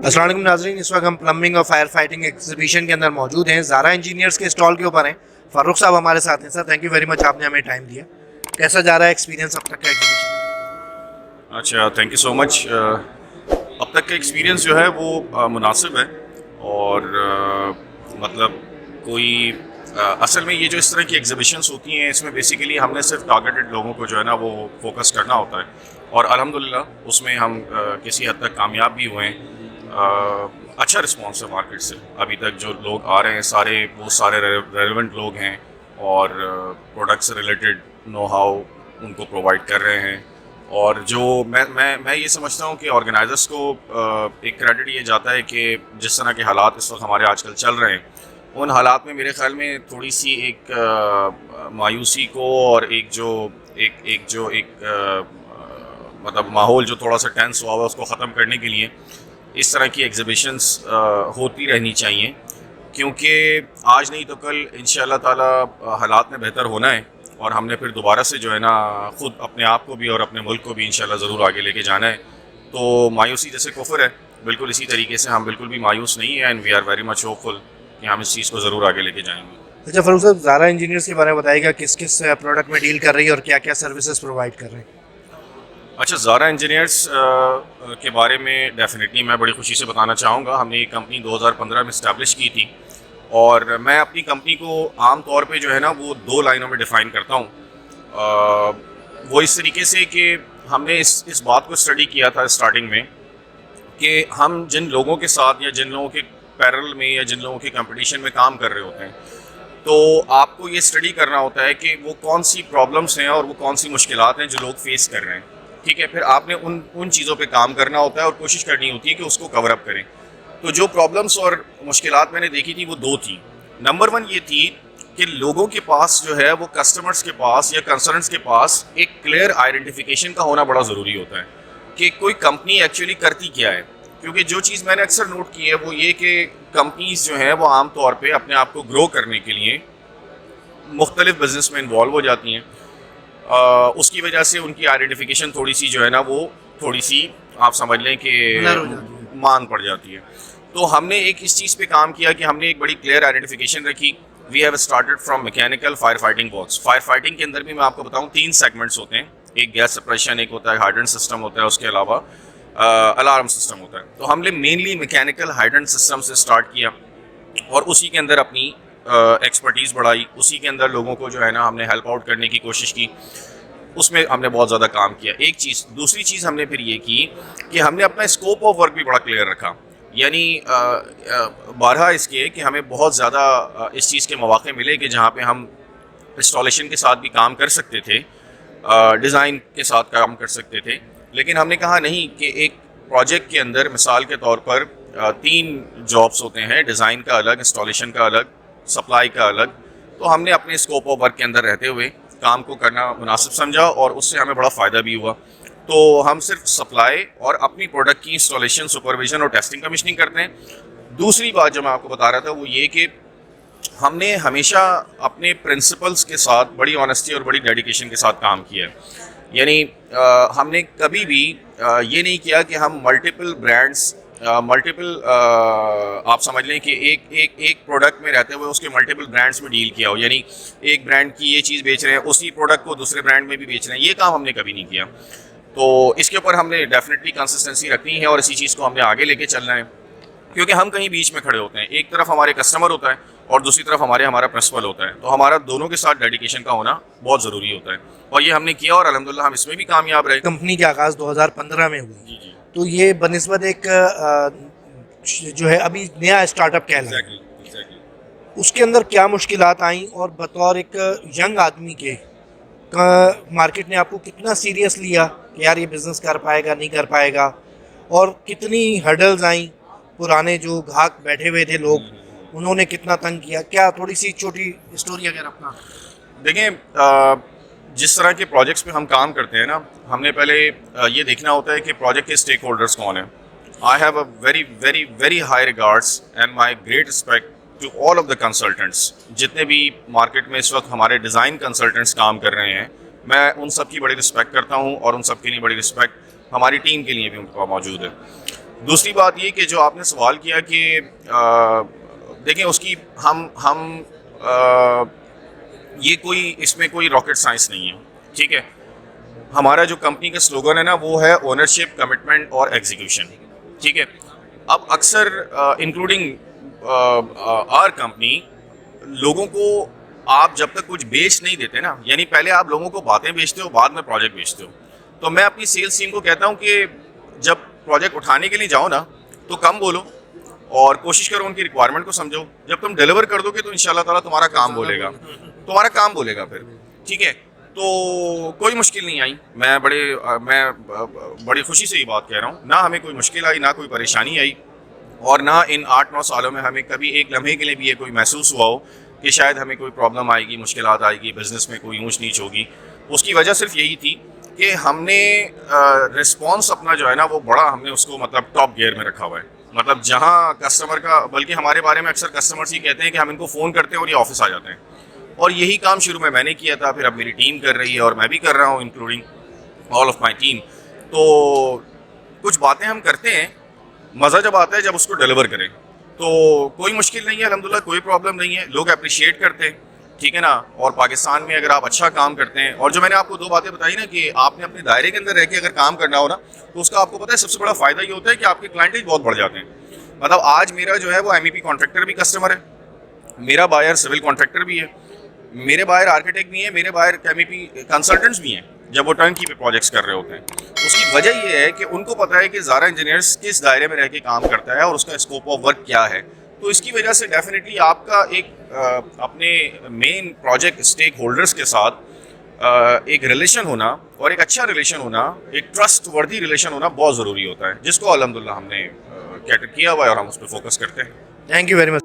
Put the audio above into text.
السلام علیکم ناظرین، اس وقت ہم پلمبنگ اور فائر فائٹنگ ایگزیبیشن کے اندر موجود ہیں. زارا انجینئرس کے اسٹال کے اوپر ہیں. فاروق صاحب ہمارے ساتھ ہیں. Sir thank you very much, آپ نے ہمیں ٹائم دیا. کیسا جا رہا ہے ایکسپیرینس اب تک کا ایگزیبیشن؟ اچھا، تھینک یو سو مچ. اب تک کا ایکسپیرینس جو ہے وہ مناسب ہے، اور مطلب کوئی اصل میں یہ جو اس طرح کی ایگزیبیشنس ہوتی ہیں اس میں بیسیکلی ہم نے صرف ٹارگیٹڈ لوگوں کو جو ہے نا وہ فوکس کرنا ہوتا ہے، اور الحمدللہ اس میں ہم کسی حد تک کامیاب بھی ہوئے ہیں. اچھا رسپانس ہے مارکیٹ سے. ابھی تک جو لوگ آ رہے ہیں وہ سارے ریلیونٹ لوگ ہیں، اور پروڈکٹ سے ریلیٹڈ نو ہاؤ ان کو پرووائڈ کر رہے ہیں. اور جو میں یہ سمجھتا ہوں کہ آرگنائزرس کو ایک کریڈٹ یہ جاتا ہے کہ جس طرح کے حالات اس وقت ہمارے آج کل چل رہے ہیں، ان حالات میں میرے خیال میں تھوڑی سی ایک مایوسی کو اور ایک مطلب ماحول جو تھوڑا سا ٹینس ہوا ہوا اس کو ختم کرنے کے لیے اس طرح کی ایگزیبیشنس ہوتی رہنی چاہیے، کیونکہ آج نہیں تو کل انشاءاللہ تعالی حالات میں بہتر ہونا ہے، اور ہم نے پھر دوبارہ سے جو ہے نا خود اپنے آپ کو بھی اور اپنے ملک کو بھی انشاءاللہ ضرور آگے لے کے جانا ہے. تو مایوسی جیسے کفر ہے، بالکل اسی طریقے سے ہم بالکل بھی مایوس نہیں ہیں، and we are very much hopeful کہ ہم اس چیز کو ضرور آگے لے کے جائیں گے. اچھا فاروق صاحب، زارا انجینئرس کے بارے میں بتائیے گا کس کس پروڈکٹ میں ڈیل کر رہی ہے اور کیا کیا سروسز پرووائڈ کر رہے ہیں؟ اچھا، زارا انجینئرس کے بارے میں ڈیفینیٹلی میں بڑی خوشی سے بتانا چاہوں گا. ہم نے یہ کمپنی 2015 میں اسٹیبلش کی تھی، اور میں اپنی کمپنی کو عام طور پہ جو ہے نا وہ 2 لائنوں میں ڈیفائن کرتا ہوں. وہ اس طریقے سے کہ ہم نے اس بات کو اسٹڈی کیا تھا اسٹارٹنگ میں کہ ہم جن لوگوں کے ساتھ یا جن لوگوں کے پیرل میں یا جن لوگوں کے کمپٹیشن میں کام کر رہے ہوتے ہیں، تو آپ کو یہ اسٹڈی کرنا ہوتا ہے کہ وہ کون سی پرابلمس ہیں اور وہ کون سی مشکلات ہیں جو لوگ فیس کر رہے ہیں. ٹھیک ہے، پھر آپ نے ان چیزوں پہ کام کرنا ہوتا ہے اور کوشش کرنی ہوتی ہے کہ اس کو کور اپ کریں. تو جو پرابلمس اور مشکلات میں نے دیکھی تھی وہ 2 تھیں. نمبر 1 یہ تھی کہ لوگوں کے پاس جو ہے وہ کسٹمرز کے پاس یا کنسرنس کے پاس ایک کلیئر آئیڈینٹیفیکیشن کا ہونا بڑا ضروری ہوتا ہے کہ کوئی کمپنی ایکچولی کرتی کیا ہے. کیونکہ جو چیز میں نے اکثر نوٹ کی ہے وہ یہ کہ کمپنیز جو ہیں وہ عام طور پہ اپنے آپ کو گرو کرنے کے لیے مختلف بزنس میں انوالو ہو جاتی ہیں. اس کی وجہ سے ان کی آئیڈینٹیفیکیشن تھوڑی سی جو ہے نا وہ تھوڑی سی آپ سمجھ لیں کہ مان پڑ جاتی ہے. تو ہم نے ایک اس چیز پہ کام کیا کہ ہم نے ایک بڑی کلیئر آئیڈینٹیفیکیشن رکھی. We have started from mechanical fire fighting works. Fire fighting کے اندر بھی میں آپ کو بتاؤں 3 سیگمنٹس ہوتے ہیں. ایک گیس سپریشن، ایک ہوتا ہے ہائیڈرنٹ سسٹم ہوتا ہے، اس کے علاوہ الارم سسٹم ہوتا ہے. تو ہم نے مینلی میکینیکل ہائیڈرنٹ سسٹم سے اسٹارٹ کیا، اور اسی کے اندر اپنی ایکسپرٹیز بڑھائی. اسی کے اندر لوگوں کو جو ہے نا ہم نے ہیلپ آؤٹ کرنے کی کوشش کی. اس میں ہم نے بہت زیادہ کام کیا. ایک چیز. دوسری چیز ہم نے پھر یہ کی کہ ہم نے اپنا اسکوپ آف ورک بھی بڑا کلیئر رکھا. یعنی بارہا اس کے کہ ہمیں بہت زیادہ اس چیز کے مواقع ملے کہ جہاں پہ ہم انسٹالیشن کے ساتھ بھی کام کر سکتے تھے، ڈیزائن کے ساتھ کام کر سکتے تھے. لیکن ہم نے کہا نہیں کہ ایک پروجیکٹ کے اندر مثال کے طور پر 3 جابس ہوتے ہیں، ڈیزائن کا الگ، انسٹالیشن کا الگ، سپلائی کا الگ. تو ہم نے اپنے اسکوپ آف ورک کے اندر رہتے ہوئے کام کو کرنا مناسب سمجھا، اور اس سے ہمیں بڑا فائدہ بھی ہوا. تو ہم صرف سپلائی اور اپنی پروڈکٹ کی انسٹالیشن، سپرویژن اور ٹیسٹنگ کمیشننگ کرتے ہیں. دوسری بات جو میں آپ کو بتا رہا تھا وہ یہ کہ ہم نے ہمیشہ اپنے پرنسپلس کے ساتھ بڑی آنیسٹی اور بڑی ڈیڈیکیشن کے ساتھ کام کیا ہے. یعنی ہم نے کبھی بھی یہ نہیں کیا کہ ہم ملٹیپل برانڈس، آپ سمجھ لیں کہ ایک پروڈکٹ میں رہتے ہوئے اس کے ملٹیپل برانڈس میں ڈیل کیا ہو. یعنی ایک برانڈ کی یہ چیز بیچ رہے ہیں، اسی پروڈکٹ کو دوسرے برانڈ میں بھی بیچ رہے ہیں. یہ کام ہم نے کبھی نہیں کیا. تو اس کے اوپر ہم نے ڈیفینیٹلی کنسسٹنسی رکھنی ہے، اور اسی چیز کو ہم نے آگے لے کے چلنا ہے. کیونکہ ہم کہیں بیچ میں کھڑے ہوتے ہیں، ایک طرف ہمارے کسٹمر ہوتا ہے اور دوسری طرف ہمارا پرنسپل ہوتا ہے. تو ہمارا دونوں کے ساتھ ڈیڈیکیشن کا ہونا بہت ضروری ہوتا ہے، اور یہ ہم نے کیا، اور الحمدللہ ہم اس میں بھی کامیاب رہے. کمپنی کا آغاز 2015 میں ہوا. جی جی، تو یہ بنسبت ایک جو ہے ابھی نیا اسٹارٹ اپ کہلاتا ہے، ایگزیکٹلی. اس کے اندر کیا مشکلات آئیں، اور بطور ایک ینگ آدمی کے مارکیٹ نے آپ کو کتنا سیریس لیا کہ یار یہ بزنس کر پائے گا نہیں کر پائے گا، اور کتنی ہرڈلز آئیں؟ پرانے جو گھاک بیٹھے ہوئے تھے لوگ، انہوں نے کتنا تنگ کیا؟ کیا تھوڑی سی چھوٹی اسٹوری اگر اپنا. دیکھیں، جس طرح کے پروجیکٹس پہ ہم کام کرتے ہیں نا، ہم نے پہلے یہ دیکھنا ہوتا ہے کہ پروجیکٹ کے اسٹیک ہولڈرس کون ہیں. I have a very very very high regards and my great respect to all of the consultants. جتنے بھی مارکیٹ میں اس وقت ہمارے ڈیزائن کنسلٹنٹس کام کر رہے ہیں، میں ان سب کی بڑی رسپیکٹ کرتا ہوں، اور ان سب کے لیے بڑی رسپیکٹ ہماری ٹیم کے لیے بھی ان کا موجود ہے. دوسری بات یہ کہ جو آپ نے سوال کیا کہ دیکھیں اس کی ہم یہ کوئی اس میں کوئی راکٹ سائنس نہیں ہے, ٹھیک ہے. ہمارا جو کمپنی کا سلوگن ہے نا وہ ہے اونرشپ, کمٹمنٹ اور ایگزیکیوشن, ٹھیک ہے. اب اکثر انکلوڈنگ آر کمپنی, لوگوں کو آپ جب تک کچھ بیچ نہیں دیتے نا, یعنی پہلے آپ لوگوں کو باتیں بیچتے ہو, بعد میں پروجیکٹ بیچتے ہو. تو میں اپنی سیلس ٹیم کو کہتا ہوں کہ جب پروجیکٹ اٹھانے کے لیے جاؤ نا تو کم بولو اور کوشش کرو ان کی ریکوائرمنٹ کو سمجھو. جب تم ڈیلیور کر دو گے تو ان شاء اللہ تعالیٰ تمہارا کام بولے گا پھر, ٹھیک ہے. تو کوئی مشکل نہیں آئی, میں بڑی خوشی سے یہ بات کہہ رہا ہوں, نہ ہمیں کوئی مشکل آئی, نہ کوئی پریشانی آئی, اور نہ ان 8-9 سالوں میں ہمیں کبھی ایک لمحے کے لیے بھی یہ کوئی محسوس ہوا ہو کہ شاید ہمیں کوئی پرابلم آئے گی, مشکلات آئے گی, بزنس میں کوئی اونچ نیچ ہوگی. اس کی وجہ صرف یہی تھی کہ ہم نے رسپانس اپنا جو ہے نا وہ بڑا, ہم نے اس کو مطلب ٹاپ گیئر میں رکھا ہوا ہے. مطلب جہاں کسٹمر کا, بلکہ ہمارے بارے میں اکثر کسٹمرس یہ کہتے ہیں کہ ہم ان کو فون کرتے ہیں اور یہ آفس آ جاتے ہیں, اور یہی کام شروع میں نے کیا تھا, پھر اب میری ٹیم کر رہی ہے اور میں بھی کر رہا ہوں including all of my team. تو کچھ باتیں ہم کرتے ہیں, مزہ جب آتا ہے جب اس کو ڈیلیور کریں. تو کوئی مشکل نہیں ہے الحمدللہ, کوئی پرابلم نہیں ہے, لوگ اپریشیٹ کرتے ہیں, ٹھیک ہے نا. اور پاکستان میں اگر آپ اچھا کام کرتے ہیں, اور جو میں نے آپ کو 2 باتیں بتائی نا کہ آپ نے اپنے دائرے کے اندر رہ کے اگر کام کرنا ہو نا تو اس کا آپ کو پتہ ہے سب سے بڑا فائدہ یہ ہوتا ہے کہ آپ کے کلائنٹیج بہت بڑھ جاتے ہیں. مطلب آج میرا جو ہے وہ MEP کانٹریکٹر بھی کسٹمر ہے, میرا بائر سول کانٹریکٹر بھی ہے, میرے بائر آرکیٹیکٹ بھی ہیں, میرے بائر MEP کنسلٹنٹس بھی ہیں جب وہ ٹرن کی پہ پروجیکٹس کر رہے ہوتے ہیں. اس کی وجہ یہ ہے کہ ان کو پتہ ہے کہ زارا انجینئرس کس دائرے میں رہ کے کام کرتا ہے اور اس کا اسکوپ آف ورک کیا ہے. تو اس کی وجہ سے ڈیفینیٹلی آپ کا ایک اپنے مین پروجیکٹ اسٹیک ہولڈرس کے ساتھ ایک ریلیشن ہونا, اور ایک اچھا ریلیشن ہونا, ایک ٹرسٹ وردی ریلیشن ہونا بہت ضروری ہوتا ہے, جس کو الحمدللہ ہم نے کیٹر کیا ہوا ہے اور ہم اس پہ فوکس کرتے ہیں. Thank you very much.